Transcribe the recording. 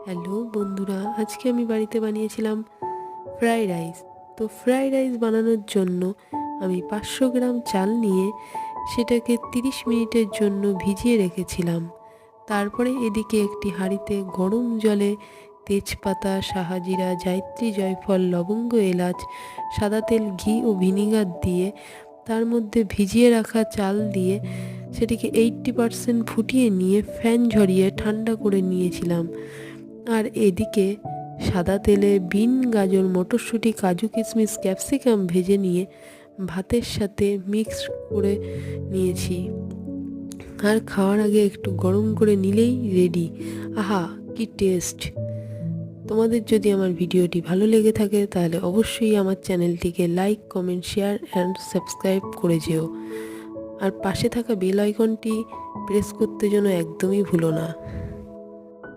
Hello বন্ধুরা, আজকে আমি বাড়িতে বানিয়েছিলাম ফ্রাইড রাইস। তো ফ্রাইড রাইস বানানোর জন্য আমি 500 গ্রাম চাল নিয়ে সেটাকে 30 মিনিটের জন্য ভিজিয়ে রেখেছিলাম। তারপরে এদিকে একটি হাঁড়িতে গরম জলে তেজপাতা, শাহাজিরা, জায়ত্রী, জয়ফল, লবঙ্গ, এলাচ, সাদা তেল, ঘি ও ভিনিগার দিয়ে তার মধ্যে ভিজিয়ে রাখা চাল দিয়ে সেটিকে 80% ফুটিয়ে নিয়ে ফ্যান ঝরিয়ে ঠান্ডা করে নিয়েছিলাম। আর এদিকে সাদা তেলে বিন, গাজর, মটরশুঁটি, কাজু, কিশমিশ, ক্যাপসিকাম ভেজে নিয়ে ভাতের সাথে মিক্স করে নিয়েছি। আর খাওয়ার আগে একটু গরম করে নিলেই রেডি। আহা, কি টেস্ট! তোমাদের যদি আমার ভিডিওটি ভালো লেগে থাকে তাহলে অবশ্যই আমার চ্যানেলটিকে like, comment, share and subscribe করে যেও। আর পাশে থাকা বেল আইকনটি প্রেস করতে যেন একদমই ভুলো না।